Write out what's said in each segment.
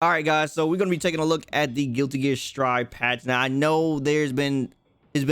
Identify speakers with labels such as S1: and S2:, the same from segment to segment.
S1: All right, guys, so we're gonna be taking a look at the Guilty Gear Strive patch. Now, I know it's been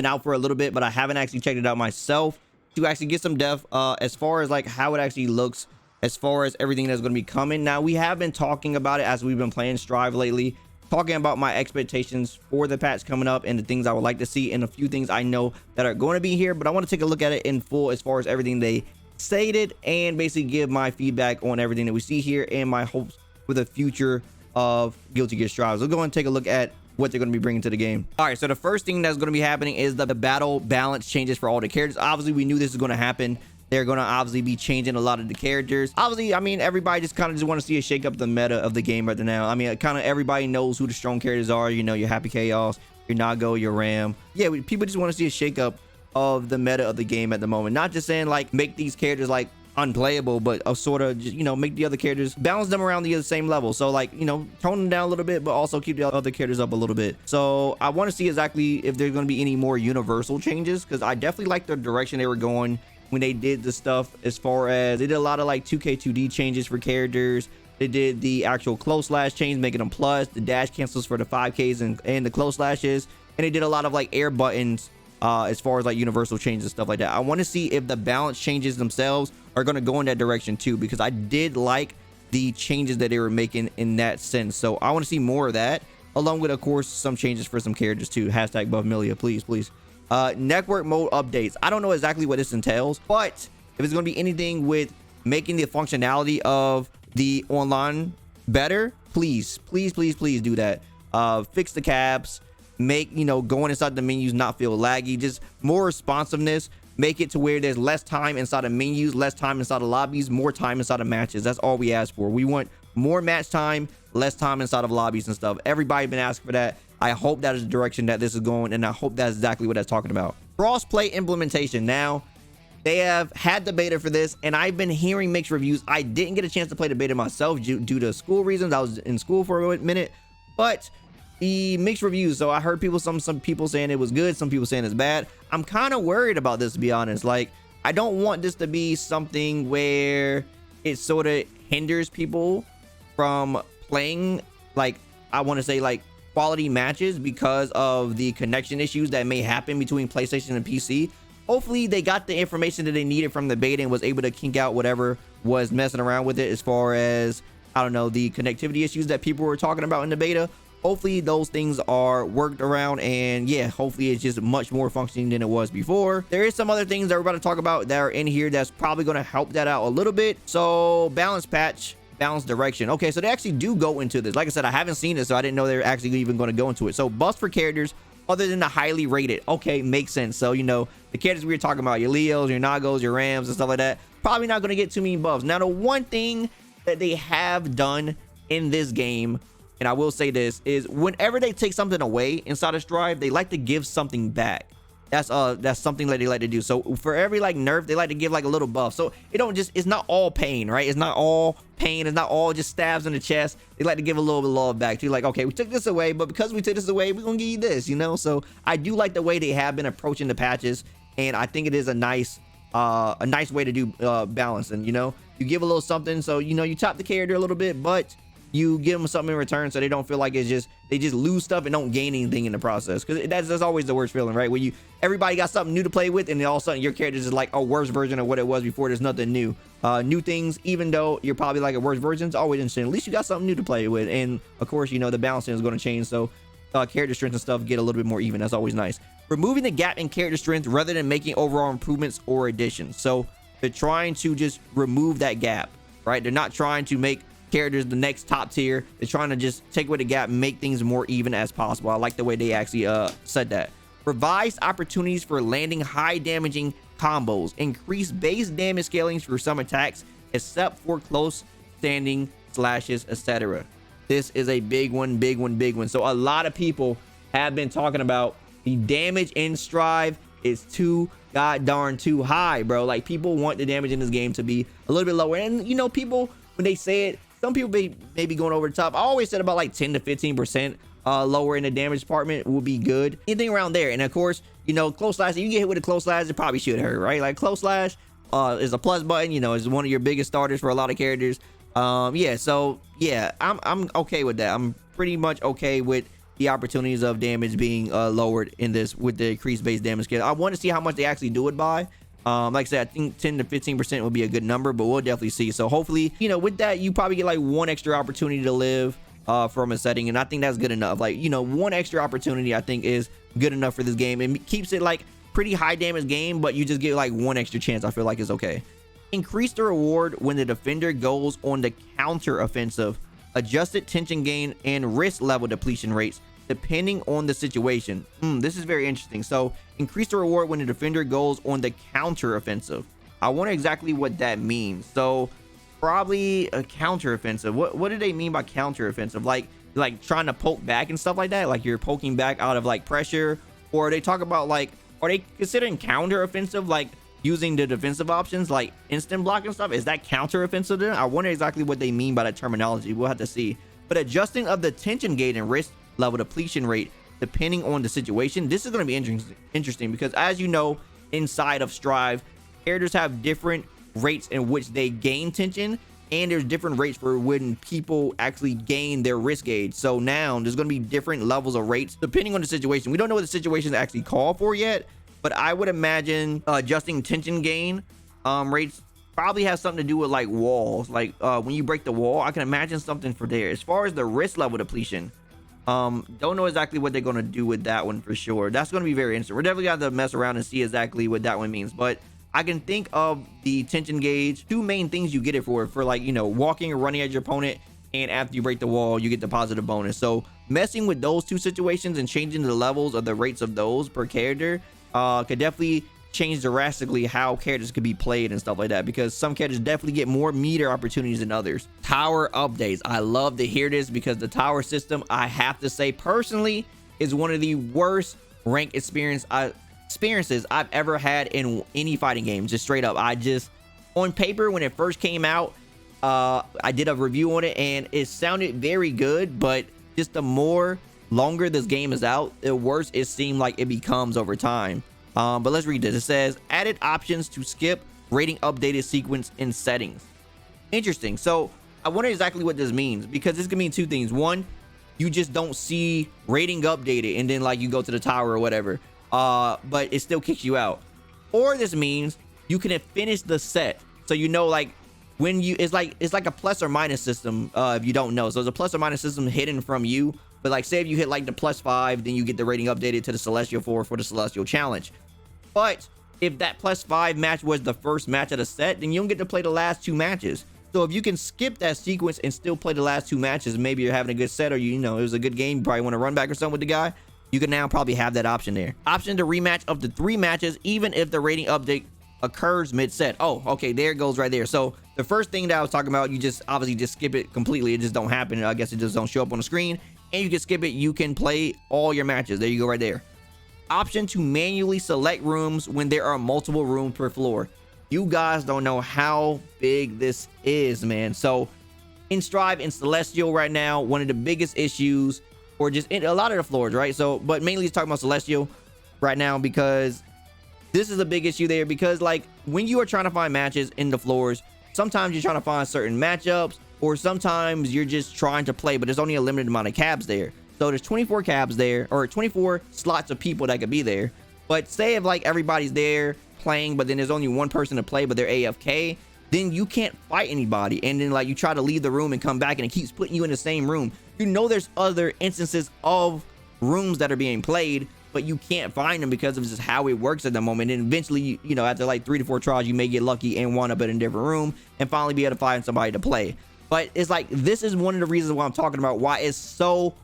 S1: out for a little bit, but I haven't actually checked it out myself to actually get some depth as far as like how it actually looks, as far as everything that's going to be coming. Now, we have been talking about it as we've been playing Strive lately, talking about my expectations for the patch coming up and the things I would like to see, and a few things I know that are going to be here. But I want to take a look at it in full as far as everything they stated, and basically give my feedback on everything that we see here and my hopes for the future of Guilty Gear Strive. We'll go and take a look at what they're going to be bringing to the game. All right, so the first thing that's going to be happening is the battle balance changes for all the characters. Obviously, we knew this was going to happen. They're going to obviously be changing a lot of the characters. Obviously, I mean, everybody just kind of just want to see a shake up the meta of the game right now. I mean, kind of everybody knows who the strong characters are. You know, your Happy Chaos, your Nago, your Ram. Yeah, people just want to see a shake up of the meta of the game at the moment. Not just saying like make these characters like unplayable, but sort of just, you know, make the other characters, balance them around the same level. So like, you know, tone them down a little bit, but also keep the other characters up a little bit. So I want to see exactly if there's going to be any more universal changes, because I definitely like the direction they were going when they did the stuff, as far as they did a lot of like 2K2D changes for characters. They did the actual close slash change, making them plus, the dash cancels for the 5Ks and the close slashes, and they did a lot of like air buttons as far as like universal changes and stuff like that. I want to see if the balance changes themselves are going to go in that direction too, because I did like the changes that they were making in that sense. So I want to see more of that, along with, of course, some changes for some characters too. Hashtag Buffmilia, please. Network mode updates. I don't know exactly what this entails, but if it's going to be anything with making the functionality of the online better, please do that. Fix the caps, make, you know, going inside the menus not feel laggy, just more responsiveness. Make it to where there's less time inside of menus, less time inside of lobbies, more time inside of matches. That's all we ask for. We want more match time, less time inside of lobbies and stuff. Everybody's been asking for that. I hope that is the direction that this is going, and I hope that's exactly what that's talking about. Crossplay implementation. Now, they have had the beta for this, and I've been hearing mixed reviews. I didn't get a chance to play the beta myself due to school reasons. I was in school for a minute, but the mixed reviews. So I heard people, some people saying it was good, some people saying it's bad. I'm kind of worried about this, to be honest. Like, I don't want this to be something where it sort of hinders people from playing, like, I want to say like quality matches, because of the connection issues that may happen between PlayStation and PC. Hopefully they got the information that they needed from the beta and was able to kink out whatever was messing around with it, as far as, I don't know, the connectivity issues that people were talking about in the beta. Hopefully those things are worked around, and yeah, hopefully it's just much more functioning than it was before. There is some other things that we're about to talk about that are in here that's probably going to help that out a little bit. So balance patch, balance direction. Okay, so they actually do go into this. Like I said, I haven't seen it, so I didn't know they were actually even going to go into it. So buffs for characters other than the highly rated. Okay, makes sense. So, you know, the characters we were talking about, your Leos, your Nagos, your Rams and stuff like that, probably not going to get too many buffs. Now, the one thing that they have done in this game, and I will say this, is whenever they take something away inside of Strive, they like to give something back. That's something that they like to do. So for every like nerf, they like to give like a little buff. So it don't just, it's not all pain, right? It's not all pain. It's not all just stabs in the chest. They like to give a little bit of love back to you. Like, okay, we took this away, but because we took this away, we're gonna give you this, you know? So I do like the way they have been approaching the patches, and I think it is a nice way to do balance. And, you know, you give a little something, so, you know, you top the character a little bit, but you give them something in return, so they don't feel like it's just, they just lose stuff and don't gain anything in the process. Because that's always the worst feeling, right? When everybody got something new to play with, and then all of a sudden your character is like a worse version of what it was before. There's nothing new. New things, even though you're probably like a worse version, it's always interesting. At least you got something new to play with. And of course, you know, the balancing is going to change, so character strength and stuff get a little bit more even. That's always nice. Removing the gap in character strength rather than making overall improvements or additions. So they're trying to just remove that gap, right? They're not trying to make characters the next top tier. They're trying to just take away the gap and make things more even as possible. I like the way they actually said that. Revised opportunities for landing high damaging combos. Increase base damage scaling for some attacks, except for close standing slashes, etc. This is a big one. So a lot of people have been talking about the damage in Strive is too darn too high, bro. Like, people want the damage in this game to be a little bit lower. And, you know, people, when they say it, some people may be going over the top. I always said about like 10 to 15% lower in the damage department would be good. Anything around there. And of course, you know, close slash, if you get hit with a close slash, it probably should hurt, right? Like, close slash is a plus button, you know, is one of your biggest starters for a lot of characters. Yeah, so yeah, I'm okay with that. I'm pretty much okay with the opportunities of damage being lowered in this with the increased base damage scale. I want to see how much they actually do it by. Like I said, I think 10 to 15% would be a good number, but we'll definitely see. So hopefully, you know, with that, you probably get like one extra opportunity to live from a setting, and I think that's good enough. Like, you know, one extra opportunity I think is good enough for this game. It keeps it like pretty high damage game, but you just get like one extra chance. I feel like is okay. Increase the reward when the defender goes on the counter offensive. Adjusted tension gain and risk level depletion rates depending on the situation. This is very interesting. So increase the reward when the defender goes on the counter offensive. I wonder exactly what that means. So probably a counter offensive. What do they mean by counter offensive? Like trying to poke back and stuff like that? Like you're poking back out of like pressure? Or they talk about like, are they considering counter offensive like using the defensive options like instant block and stuff? Is that counter offensive then? I wonder exactly what they mean by that terminology. We'll have to see. But adjusting of the tension gauge and risk level depletion rate depending on the situation. This is going to be interesting because, as you know, inside of Strive, characters have different rates in which they gain tension, and there's different rates for when people actually gain their risk gauge. So now there's going to be different levels of rates depending on the situation. We don't know what the situations actually call for yet, but I would imagine adjusting tension gain rates probably has something to do with like walls. Like when you break the wall, I can imagine something for there. As far as the risk level depletion, don't know exactly what they're going to do with that one for sure. That's going to be very interesting. We're definitely going to mess around and see exactly what that one means. But I can think of the tension gauge. Two main things you get it for like, you know, walking or running at your opponent. And after you break the wall, you get the positive bonus. So messing with those two situations and changing the levels of the rates of those per character could definitely change drastically how characters could be played and stuff like that, because some characters definitely get more meter opportunities than others. Tower updates. I love to hear this because the tower system, I have to say personally, is one of the worst rank experiences I've ever had in any fighting game. Just straight up, on paper when it first came out, I did a review on it and it sounded very good, but just the longer this game is out, the worse it seemed like it becomes over time. But let's read this. It says added options to skip rating updated sequence in settings. Interesting. So I wonder exactly what this means, because this can mean two things. One, you just don't see rating updated and then like you go to the tower or whatever, but it still kicks you out. Or this means you can finish the set. So you know, like when you, it's like a plus or minus system, if you don't know. So there's a plus or minus system hidden from you. But like say if you hit like the +5, then you get the rating updated to the Celestial 4 for the Celestial Challenge. But if that +5 match was the first match of the set, then you don't get to play the last two matches. So if you can skip that sequence and still play the last two matches, maybe you're having a good set, or you know it was a good game, you probably want to run back or something with the guy, you can now probably have that option there. Option to rematch up to 3 matches, even if the rating update occurs mid-set. Oh, okay, there it goes right there. So the first thing that I was talking about, you just obviously just skip it completely. It just don't happen. I guess it just don't show up on the screen. And you can skip it. You can play all your matches. There you go right there. Option to manually select rooms when there are multiple rooms per floor. You guys don't know how big this is, man. So in Strive and Celestial right now, one of the biggest issues, or just in a lot of the floors, right? So, but mainly it's talking about Celestial right now, because this is a big issue there. Because like when you are trying to find matches in the floors, sometimes you're trying to find certain matchups, or sometimes you're just trying to play, but there's only a limited amount of cabs there. So there's 24 cabs there, or 24 slots of people that could be there. But say if like everybody's there playing, but then there's only one person to play, but they're AFK, then you can't fight anybody. And then like you try to leave the room and come back and it keeps putting you in the same room. You know there's other instances of rooms that are being played, but you can't find them because of just how it works at the moment. And eventually, you know, after like 3 to 4 tries, you may get lucky and wind up in a different room and finally be able to find somebody to play. But it's like, this is one of the reasons why I'm talking about why it's so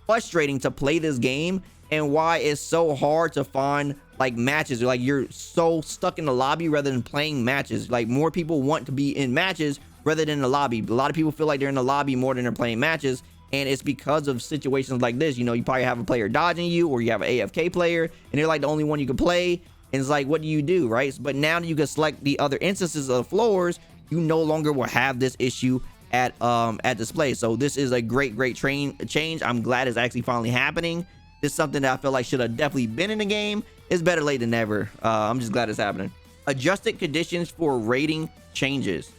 S1: frustrating to play this game, and why it's so hard to find like matches. Like you're so stuck in the lobby rather than playing matches. Like more people want to be in matches rather than the lobby. A lot of people feel like they're in the lobby more than they're playing matches, and it's because of situations like this. You know, you probably have a player dodging you, or you have an AFK player and they're like the only one you can play, and it's like, what do you do, right? But now that you can select the other instances of floors, you no longer will have this issue at display. So this is a great change. I'm glad it's actually finally happening. This is something that I feel like should have definitely been in the game. It's better late than never. I'm just glad it's happening. Adjusted conditions for rating changes.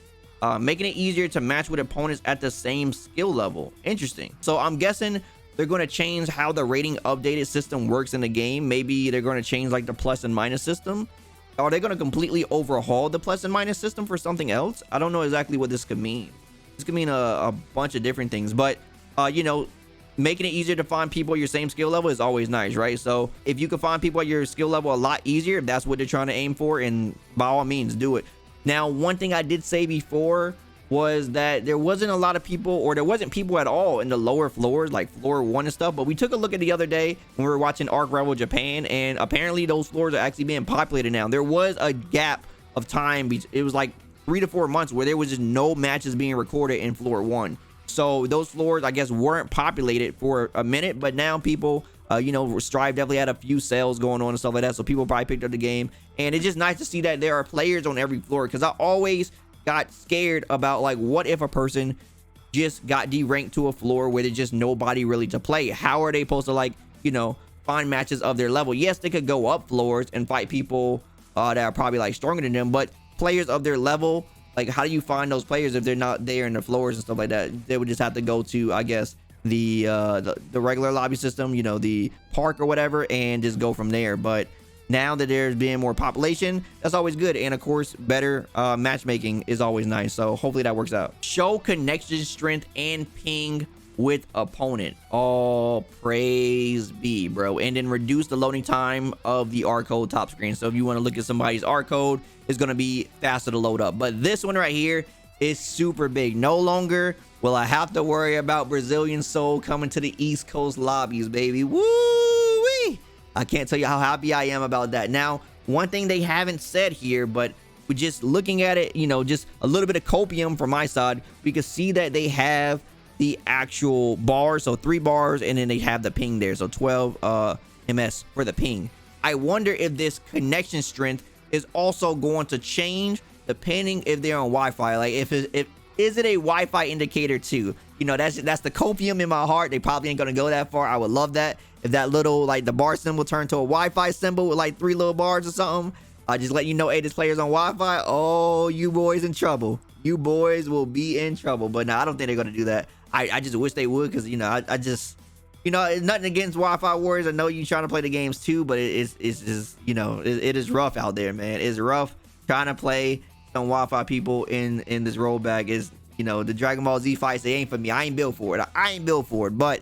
S1: making it easier to match with opponents at the same skill level. Interesting. So I'm guessing they're going to change how the rating updated system works in the game. Maybe they're going to change like the plus and minus system. Are they going to completely overhaul the plus and minus system for something else? I don't know exactly what this could mean. This could mean a bunch of different things, but you know, making it easier to find people at your same skill level is always nice, right? So if you can find people at your skill level a lot easier, if that's what they're trying to aim for, and by all means do it. Now, one thing I did say before was that there wasn't a lot of people, or there wasn't people at all in the lower floors, like floor 1 and stuff. But we took a look at the other day when we were watching Arc Rebel Japan, and apparently those floors are actually being populated now. There was a gap of time. It was like 3 to 4 months where there was just no matches being recorded in floor 1. So those floors, I guess, weren't populated for a minute, but now people, you know, Strive definitely had a few sales going on and stuff like that. So people probably picked up the game, and it's just nice to see that there are players on every floor, because I always got scared about, like, what if a person just got deranked to a floor where there's just nobody really to play? How are they supposed to, like, you know, find matches of their level? Yes, they could go up floors and fight people that are probably like stronger than them, but players of their level, like, how do you find those players if they're not there in the floors and stuff like that? They would just have to go to, I guess, the regular lobby system, you know, the park or whatever, and just go from there. But now that there's being more population, that's always good. And of course, better matchmaking is always nice. So hopefully that works out. Show connection strength and ping with opponent. All praise be, bro. And then reduce the loading time of the R code top screen. So if you want to look at somebody's R code, it's going to be faster to load up. But this one right here is super big. No longer will I have to worry about Brazilian Soul coming to the East Coast lobbies, baby. Woo-wee! I can't tell you how happy I am about that. Now, one thing they haven't said here, but we're just looking at it, you know, just a little bit of copium from my side, we can see that they have the actual bars, so 3 bars, and then they have the ping there, so 12 ms for the ping. I wonder if this connection strength is also going to change depending if they're on Wi-Fi. Like, is it a Wi-Fi indicator too? You know, that's the copium in my heart. They probably ain't gonna go that far. I would love that if that little, like, the bar symbol turned to a Wi-Fi symbol with like 3 little bars or something. Just let you know, hey, this player's on Wi-Fi. Oh, you boys in trouble. You boys will be in trouble. But no, I don't think they're gonna do that. I just wish they would, because, you know, I just, you know, it's nothing against Wi-Fi warriors. I know you trying to play the games too, but it's just, you know, it is rough out there, man. It's rough trying to play some Wi-Fi people in this rollback. Is, you know, the Dragon Ball Z fights, they ain't for me. I ain't built for it. I ain't built for it. But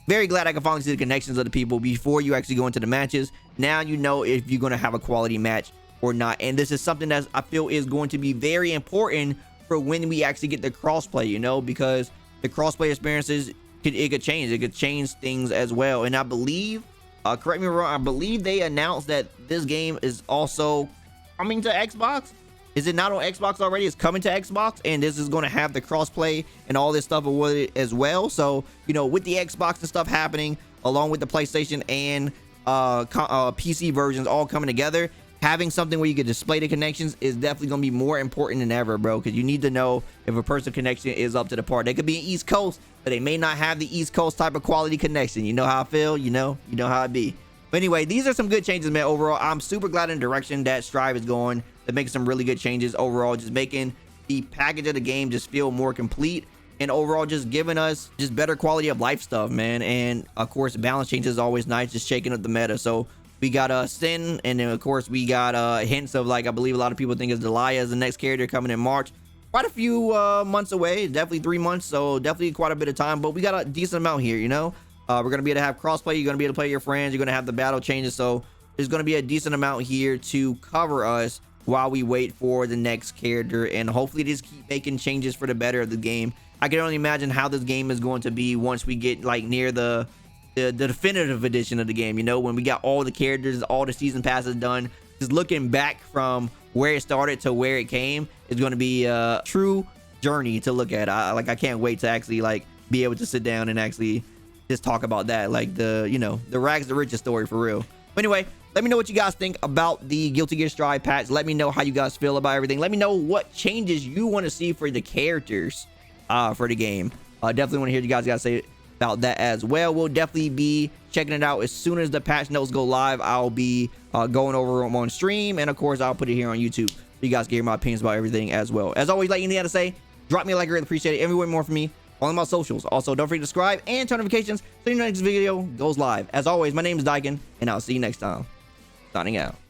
S1: very glad I can finally see the connections of the people before you actually go into the matches. Now you know if you're going to have a quality match or not. And this is something that I feel is going to be very important for when we actually get the crossplay, you know, because the crossplay experiences, it could change. It could change things as well. And I believe, correct me if I'm wrong, I believe they announced that this game is also coming to Xbox. Is it not on Xbox already? It's coming to Xbox, and this is going to have the crossplay and all this stuff with it as well. So, you know, with the Xbox and stuff happening, along with the PlayStation and PC versions all coming together, having something where you can display the connections is definitely going to be more important than ever, bro, because you need to know if a person's connection is up to the part. They could be in East Coast, but they may not have the East Coast type of quality connection. You know how I feel? You know how it be. But anyway, these are some good changes, man. Overall, I'm super glad in the direction that Strive is going. They're making some really good changes overall, just making the package of the game just feel more complete, and overall just giving us just better quality of life stuff, man. And of course, balance changes is always nice, just shaking up the meta. So we got Sin, and then of course we got hints of, like, I believe a lot of people think is Delia is the next character coming in March. Quite a few months away, definitely 3 months, so definitely quite a bit of time, but we got a decent amount here, you know. We're going to be able to have crossplay. You're going to be able to play your friends. You're going to have the battle changes. So there's going to be a decent amount here to cover us while we wait for the next character. And hopefully just keep making changes for the better of the game. I can only imagine how this game is going to be once we get, like, near the definitive edition of the game. You know, when we got all the characters, all the season passes done. Just looking back from where it started to where it came is going to be a true journey to look at. I can't wait to actually, like, be able to sit down and actually just talk about that, like, the, you know, the rags to riches story for real. But anyway, let me know what you guys think about the Guilty Gear Strive patch. Let me know how you guys feel about everything. Let me know what changes you want to see for the characters for the game. Definitely want to hear what you guys got to say about that as well. We'll definitely be checking it out as soon as the patch notes go live. I'll be going over them on stream, and of course I'll put it here on YouTube. you guys can hear my opinions about everything as well. As always, like anything I have to say, drop me a like, I really appreciate it. Everyone more from me on my socials. Also, don't forget to subscribe and turn notifications so your next video goes live. As always, my name is Dyken, and I'll see you next time. Signing out.